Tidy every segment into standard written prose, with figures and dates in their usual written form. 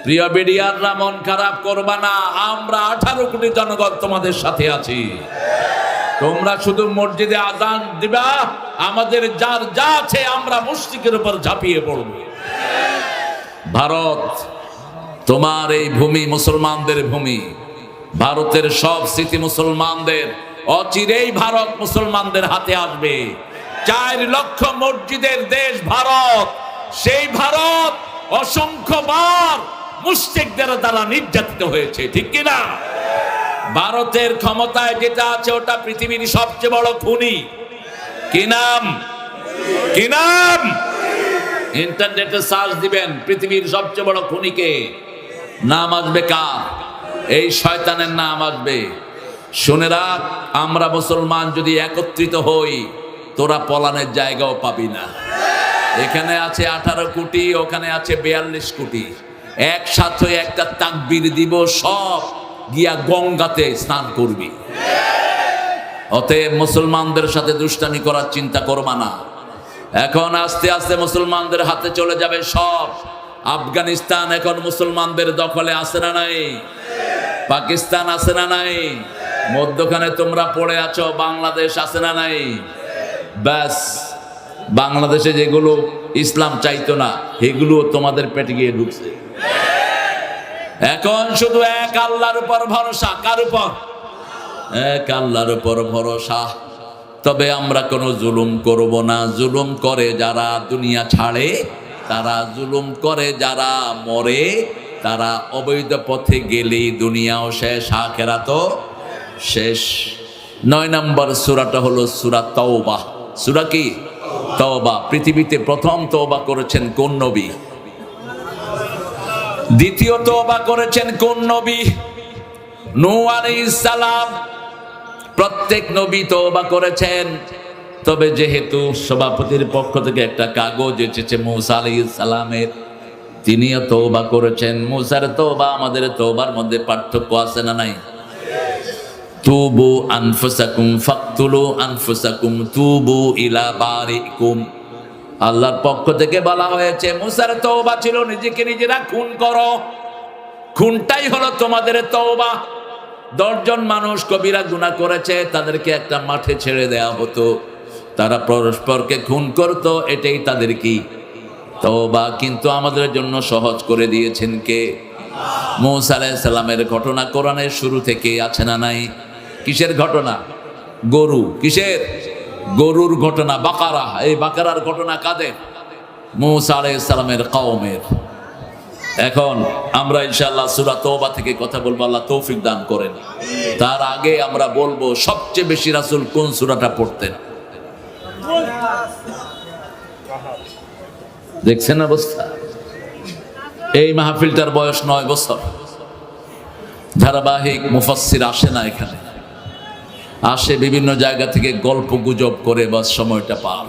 প্রিয় বিডিআররা, মন খারাপ করবা না, আমরা 18 কোটি জনগণ তোমাদের সাথে আছি। তোমরা শুধু মসজিদে আজান দিবা, আমাদের যার যা আছে আমরা মুশরিকের উপর ঝাঁপিয়ে পড়ব। ভারত তোমার এই ভূমি মুসলমানদের ভূমি, ভারতের সব স্মৃতি মুসলমানদের, অচিরেই ভারত মুসলমানদের হাতে আসবে। 4 লক্ষ মসজিদের দেশ ভারত, সেই ভারত অসংখ্যবার মুশরিকদের দ্বারা নির্যাতিত হয়েছে, ঠিক কিনা? ভারতের ক্ষমতায় যেটা আছে ওটা পৃথিবীর সবচেয়ে বড় খুনি। কি নাম? কি নাম? ইন্টারনেটে সার্চ দিবেন, পৃথিবীর সবচেয়ে বড় খুনিকে। নাম আসবে কার? এই শয়তানের নাম আসবে। শুনে রাখ, আমরা মুসলমান যদি একত্রিত হই, তোরা পলানের জায়গাও পাবি না। এখানে আছে 18 কোটি, ওখানে আছে 42 কোটি। একসাথে একটা তাকবীর দিব, সব গিয়া গঙ্গাতে স্নান করবি। অতএব মুসলমানদের সাথে দুষ্টামি করার চিন্তা করবা না। এখন আস্তে আস্তে মুসলমানদের হাতে চলে যাবে সব। আফগানিস্তান এখন মুসলমানদের দখলে আছে না নাই? পাকিস্তান আছে না নাই? মধ্যখানে তোমরা পড়ে আছো, বাংলাদেশ আছে না নাই? ব্যাস, বাংলাদেশে যেগুলো ইসলাম চাইতো না এগুলো তোমাদের পেটে গিয়ে ঢুকছে। এখন শুধু এক আল্লাহর উপর ভরসা। কার উপর? এক আল্লাহর উপর ভরসা। তবে আমরা কোনো জুলুম করব না। জুলুম করে যারা দুনিয়া ছাড়ে, তারা জুলুম করে যারা মরে, তারা অবৈধ পথে গেলেই দুনিয়াও শেষ, আখিরাতও শেষ। 9 নম্বর সূরাটা হলো সূরা তাওবা। সূরা কি? তাওবা। পৃথিবীতে প্রথম তওবা করেছেন কোন নবী? দ্বিতীয় তওবা করেছেন কোন নবী? নূহ আলাইহিস সালাম। প্রত্যেক নবী তওবা করেছেন। তবে যেহেতু সভাপতির পক্ষ থেকে একটা কাগজ এসেছে মূসা আলাইহিস সালামের, তিনিও তওবা করেছেন। মূসার তওবা আমাদের তওবার মধ্যে পার্থক্য আছে না নাই? তুবু আনফুসাকুম ফাকতুলু আনফুসাকুম তুবু ইলা বারিকুম। আল্লাহর পক্ষ থেকে বলা হয়েছে মূসার তওবা ছিল নিজেকে নিজেরা খুন করো। খুনটাই হলো তোমাদের তওবা। 10 জন মানুষ কবিরা গুনাহ করেছে, তাদেরকে একটা মাঠে ছেড়ে দেয়া হতো, তারা পরস্পরকে খুন করত, এটাই তাদের কি? তওবা। কিন্তু আমাদের জন্য সহজ করে দিয়েছেন কে? মূসা আলাইহিস সালামের ঘটনা কোরআনের শুরু থেকে আছে না নাই? কিসের ঘটনা? গরু। কিসের? গরুর ঘটনা। বাকারা। এই বাকারার ঘটনা কাদের? মূসা আলাইহিস সালামের কওমের। এখন আমরা ইনশাআল্লাহ সূরা তাওবা থেকে কথা বলবো, আল্লাহ তৌফিক দান করেন। তার আগে আমরা বলবো সবচেয়ে বেশি রাসূল কোন সূরাটা পড়তেন? দেখছেন অবস্থা? এই মাহফিলটার বয়স 9 বছর। ধারাবাহিক মুফাসসির আসে না এখানে, আসে বিভিন্ন জায়গা থেকে গল্প গুজব করে, বাস সময়টা পার।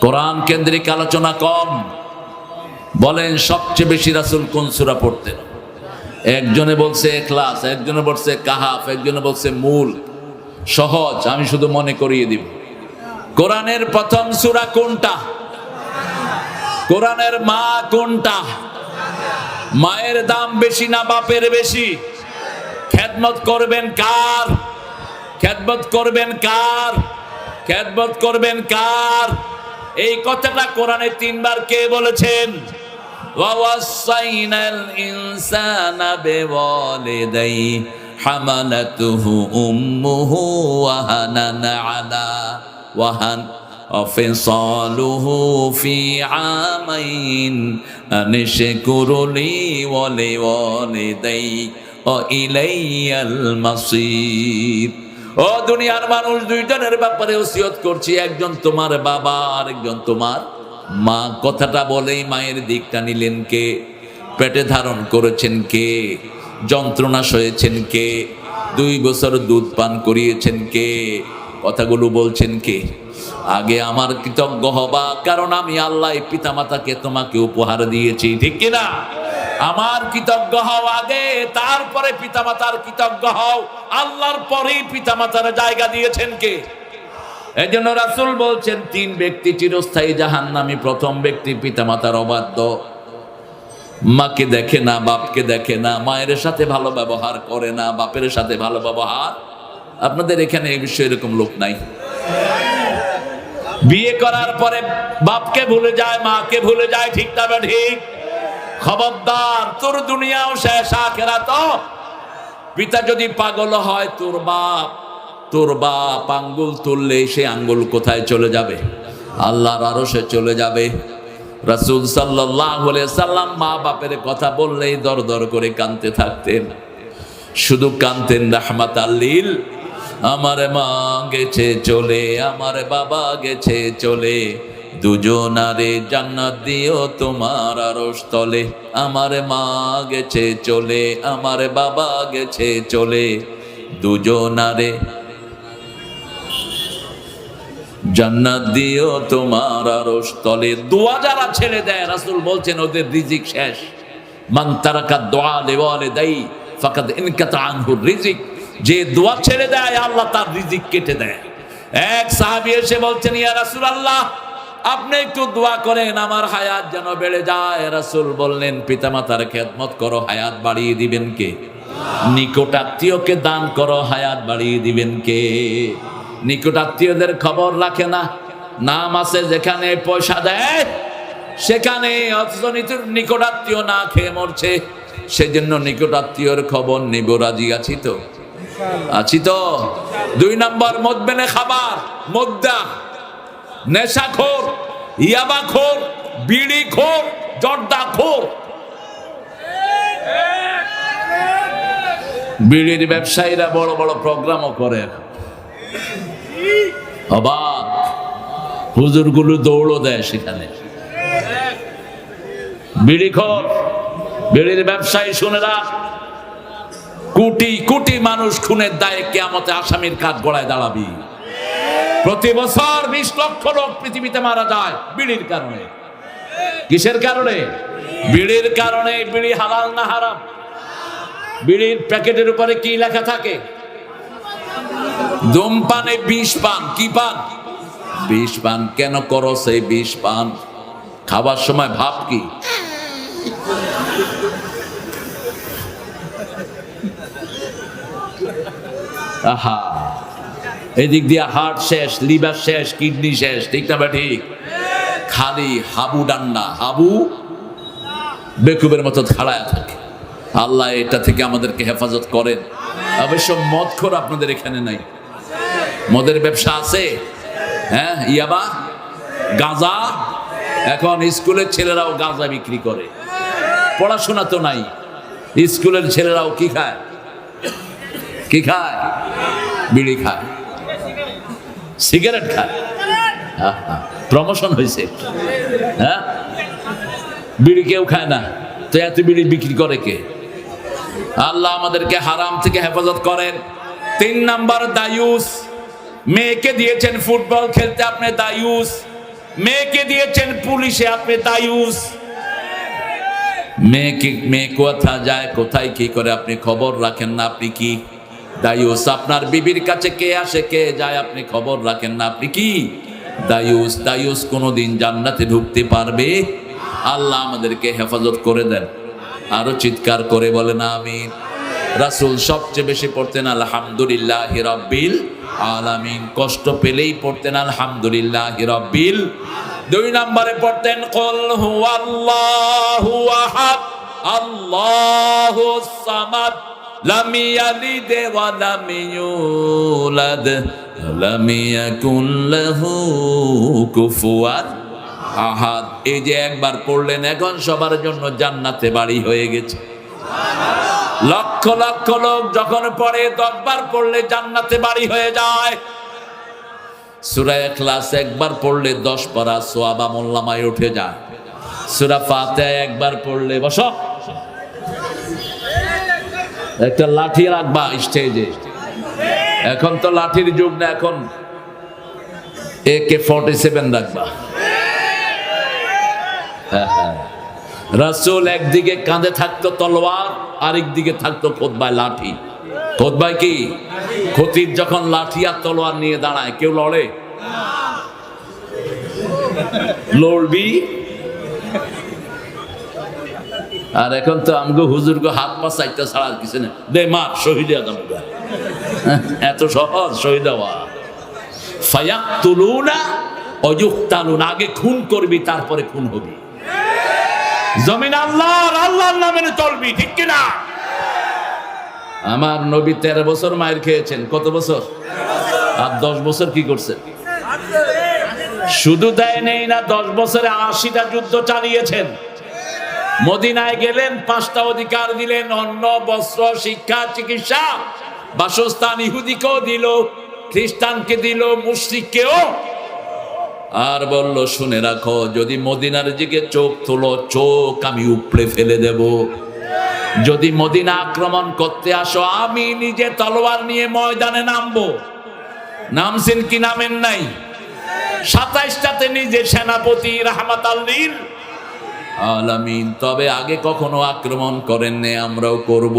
কোরআন কেন্দ্রিক আলোচনা কম। বলেন সবচেয়ে বেশি রাসূল কোন সূরা পড়তেন? একজনে বলছে ইখলাস, একজনে বলছে কাহাফ, একজনে বলছে মূল। সহজ, আমি শুধু মনে করিয়ে দিব। কোরআনের প্রথম সূরা কোনটা? কোরআনের মা কোনটা? মায়ের দাম বেশি না বাপের বেশি? খেদমত করবেন কার? খেদমত করবেন কার? খেদমত করবেন কার? এই কথাটা কোরআনে 3 বার কে বলেছেন? ওয়াসাইনাল ইনসানা বিওয়ালিদাই হামালাতুহু উম্মুহু ওয়াহানান আলা ওয়াহান ওয়াফিসালুহু ফি আমাইন আনশকুরুলি ওয়া লিওয়ালিদাই ও ইলাইয়াল মাসির। ও দুনিয়ার মানুষ, 2 জনের ব্যাপারে ওসিয়ত করছি, একজন তোমার বাবা আর একজন তোমার মা। কথাটা বলেই মায়ের দিকটা নিলেন কে? পেটে ধারণ করেছেন কে? যন্ত্রণা সয়েছেন কে? 2 বছর দুধ পান করিয়েছেন কে? কথাগুলো বলছেন কে? আগে আমার কৃতজ্ঞ হবা, কারণ আমি আল্লাহ পিতামাতাকে তোমাকে উপহার দিয়েছি, ঠিক কিনা? আমার কৃতজ্ঞ হও আগে, তারপরে পিতামাতার কৃতজ্ঞ হও। আল্লাহর পরেই পিতামাতার জায়গা দিয়েছেন কে? এজন্য রাসূল বলছেন 3 ব্যক্তি চিরস্থায়ী জাহান্নামী। প্রথম ব্যক্তি পিতামাতার অবাধ্য, মাকে দেখে না, বাপকে দেখে না, মায়ের সাথে ভালো ব্যবহার করে না, বাপের সাথে ভালো ব্যবহার। আপনাদের এখানে এই বিষয়ে এরকম লোক নাই? বিয়ে করার পরে বাপকে ভুলে যায়, মাকে ভুলে যায়, ঠিক না ঠিক? খবরদার, তোর দুনিয়াও শেষ, আখিরাতও। পিতা যদি পাগল হয়, তোর বাপ আঙ্গুল তুললে সে আঙ্গুল কোথায় চলে যাবে? আল্লাহর আরশে চলে যাবে। রাসূল সাল্লাল্লাহু আলাইহি সাল্লাম মা বাপের কথা বললেই দর দর করে কাঁদতে থাকতেন। শুধু কাঁদতেন রাহমাতাল লিল। আমার মা গেছে চলে, আমার বাবা গেছে চলে, দুজনারে জান্নাত দিও তোমার আরশ তলে। আমার মা গেছে চলে, আমার বাবা গেছে চলে, দুজনারে জান্নাত দিও তোমার আরশ তলে। দোয়া যারা ছেড়ে দেয়, রাসূল বলছেন ওদের রিজিক শেষ। মান তারাকা দুআ লিওয়ালিদাই ফাকাদ ইনকাতা আনহু রিজিক। যে দোয়া ছেড়ে দেয়, আল্লাহ তার রিজিক কেটে দেয়। এক সাহাবী এসে বলছেন, ইয়া রাসূলুল্লাহ, আপনি একটু দোয়া করেন আমার হায়াত যেন বেড়ে যায়। রাসূল বললেন, পিতামাতার খেদমত করো, হায়াত বাড়িয়ে দিবেন কে? নিকট আত্মীয়কে দান করো, হায়াত বাড়িয়ে দিবেন কে? নিকট আত্মীয়দের খবর রাখে না। নাম আছে যেখানে, পয়সা দেয় সেখানে, অথচ নিকট আত্মীয় না খেয়ে মরছে। সেজন্য নিকট আত্মীয়র খবর নিব। রাজি আছি তো? আছি তো? 2 নম্বর মদবেনে খাবার, মদ্দা, নেশাখোর, ইয়াবাখোর, বিড়িখোর, জর্দাখোর। বিড়ির ব্যবসায়ীরা বড় বড় প্রোগ্রামও করে। অবাক, হুজুরগুলো দৌড়ও দেয় সেখানে। বিড়িখোর, বিড়ির ব্যবসায়ী, শুনে রাখ, কোটি কোটি মানুষ খুনের দায়ে কিয়ামতে আসামির কাঠ গড়ায় দাঁড়াবি। প্রতি বছর 20 লক্ষ লোক পৃথিবীতে মারা যায় বিড়ির কারণে। কিসের কারণে? বিড়ির কারণে। বিড়ি হালাল না হারাম? বিড়ির প্যাকেটের উপরে কি লেখা থাকে? ধূমপানে বিষ পান। কি পান? বিষ পান। কেন করো সেই বিষ পান? খাবার সময় ভাব কি? আহা, এদিক দিয়ে হার্ট শেষ, লিভার শেষ, কিডনি শেষ, ঠিক না ঠিক? খালি হাবু ডান্ডা, হাবু বেকুবের মতো খাড়ায় থাকে। আল্লাহ এটা থেকে আমাদেরকে হেফাজত করেন। অবশ্য মদখোর আপনাদের এখানে নাই? মদের ব্যবসা আছে? হ্যাঁ, ইয়াবা, গাঁজা। এখন স্কুলের ছেলেরাও গাঁজা বিক্রি করে। পড়াশোনা তো নাই, স্কুলের ছেলেরাও কি খায়? কি খায়? বিড়ি খায়, সিগারেট খায়। প্রমোশন হয়েছে। হ্যাঁ, বিড়ি কেউ খায় না, তো এত বিড়ি বিক্রি করে কে? আল্লাহ আমাদেরকে হারাম থেকে হেফাজত করেন। 3 নাম্বার দায়ুস। মেয়েকে দিয়েছেন ফুটবল খেলতে, আপনি দায়ুস। মেয়েকে দিয়েছেন পুলিশে, আপনি দায়ুস। মেয়ে কোথা যায়, কোথায় কি করে আপনি খবর রাখেন না, আপনি কি দায়ুস। আপনার বিবির কাছে কে আসে কে যায় আপনি খবর রাখেন না, আপনি কি দায়ুস। দায়ুস কোনোদিন জান্নাতে ঢুকতে পারবে? আল্লাহ আমাদেরকে হেফাজত করে দেন। আরো চিৎকার করে বলেন আমিন। রাসূল সবচেয়ে বেশি পড়তেন আলহামদুলিল্লাহি রাব্বিল আলামিন। কষ্ট পেলেই পড়তেন আলহামদুলিল্লাহি রাব্বিল। 2 নম্বরে পড়তেন কুল হুয়াল্লাহু আহাদ আল্লাহুস সামাদ লাম ইয়ালিদ ওয়া লাম ইউলাদ লাম ইয়াকুন লাহু কুফুয়ান আহাদ। এই যে একবার পড়লেন, এখন সবার জন্য জান্নাতে বাড়ি হয়ে গেছে। লক্ষ লক্ষ লোক যখন পড়ে 10 বার পড়লে জান্নাতে বাড়ি হয়ে যায়। সূরা ইখলাস একবার পড়লে 10 পারা সওয়াব আমলনামায় উঠে যায়। সূরা ফাতিহা একবার পড়লে, বসো, একটা লাঠি রাখবা স্টেজে। এখন তো লাঠির যুগ না, এখন AK-47 রাখবা। রাসূল একদিকে কাঁধে থাকতো তলোয়ার, আরেক দিকে থাকতো খুতবায় লাঠি। খুতবায় কি? খতিব যখন লাঠি আর তলোয়ার নিয়ে দাঁড়ায়, কেউ লড়ে? লড়বি? আর এখন তো আমগো হুজুর গো হাত পা চাইতে ছাড়া আর কিছু না, দে মার শহীদ আদম, এত সহজ শহীদ হওয়া। ফায়াকতুলুনা ওয়া ইউকতালুনা, আগে খুন করবি তারপরে খুন হবি। জমিন আল্লাহর, আল্লাহর নামে চলবি, ঠিক কি না? আমার নবী 13 বছর মায়ের খেয়েছেন। কত বছর? আর 10 বছর কি করছেন? শুধু দেয় নেই না, 10 বছরে 80টা যুদ্ধ চালিয়েছেন। মদিনায় গেলেন, 5টা অধিকার দিলেন, অন্ন, বস্ত্র, শিক্ষা, চিকিৎসা, বাসস্থান ইহুদিকেও দিল, খ্রিস্টানকে দিল, মুশরিককেও। আর বলল, শুনে রাখো, যদি মদিনার দিকে চোখ তোলো, চোখ আমি উপড়ে ফেলে দেব। যদি মদিনা আক্রমণ করতে আসো, আমি নিজে তলোয়ার নিয়ে ময়দানে নামবো। নামছেন কি নামেন নাই? 27টাতে নিজে সেনাপতি, রাহমাতাল লিল আলামিন। তবে আগে কখনো আক্রমণ করেন নাই, আমরাও করব?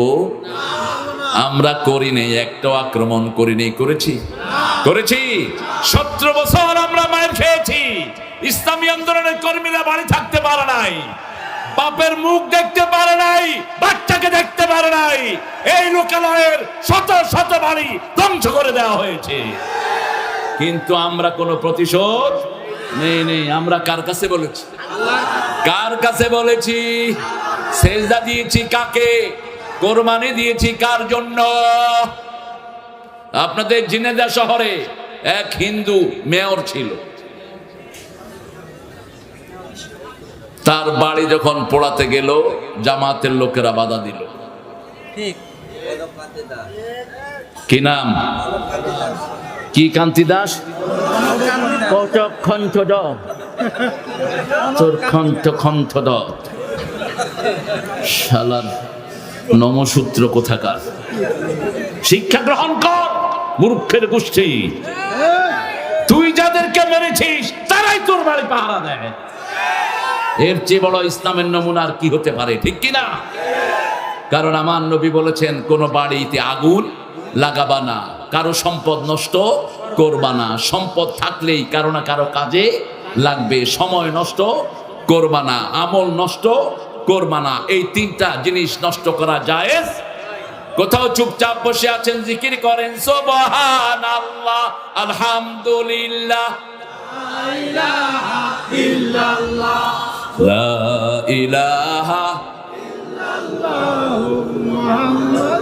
আমরা করি নাই, একটাও আক্রমণ করি নাই। করেছি? করেছি। 17 বছর আমরা মায়ের খেয়েছি। ইসলামী আন্দোলনের কর্মীরা বাড়ি থাকতে পারে নাই, বাপের মুখ দেখতে পারে নাই, বাচ্চাকে দেখতে পারে নাই। এই লোকালয়ের শত শত বাড়ি ধ্বংস করে দেওয়া হয়েছে, কিন্তু আমরা কোনো প্রতিশোধ নেই। আমরা কার কাছে বলেছি? কার কাছে বলেছি? সেজদা দিয়েছি কাকে? কোরবানি দিয়েছি কার জন্য? আপনাদের ঝিনাইদহ শহরে এক হিন্দু মেয়র ছিল। তার বাড়ি যখন পোড়াতে গেল, জামাতের লোকেরা বাধা দিল। কি নাম? কি কান্তি দাস? শালার নমসূত্র কোথাকার। শিক্ষা গ্রহণ কর, মূর্খের গোষ্ঠী। তুই যাদেরকে মেরেছিস তারাই তোর বাড়ি পাহারা দেয়। এর চেয়ে বড় ইসলামের নমুনা আর কি হতে পারে, ঠিক কিনা? কারণ আমার নবী বলেছেন, কোন বাড়িতে আগুন লাগাবা না, কারো সম্পদ নষ্ট করবা না। সম্পদ থাকলেই কারো না কারো কাজে লাগবে। সময় নষ্ট করবা না, আমল নষ্ট করবা না। এই 3টা জিনিস নষ্ট করা জায়েজ। কোথাও চুপচাপ বসে আছেন, জিকির করেন সুবহানাল্লাহ, আলহামদুলিল্লাহ, লা ইলাহা ইল্লাল্লাহ, মুহাম্মাদুর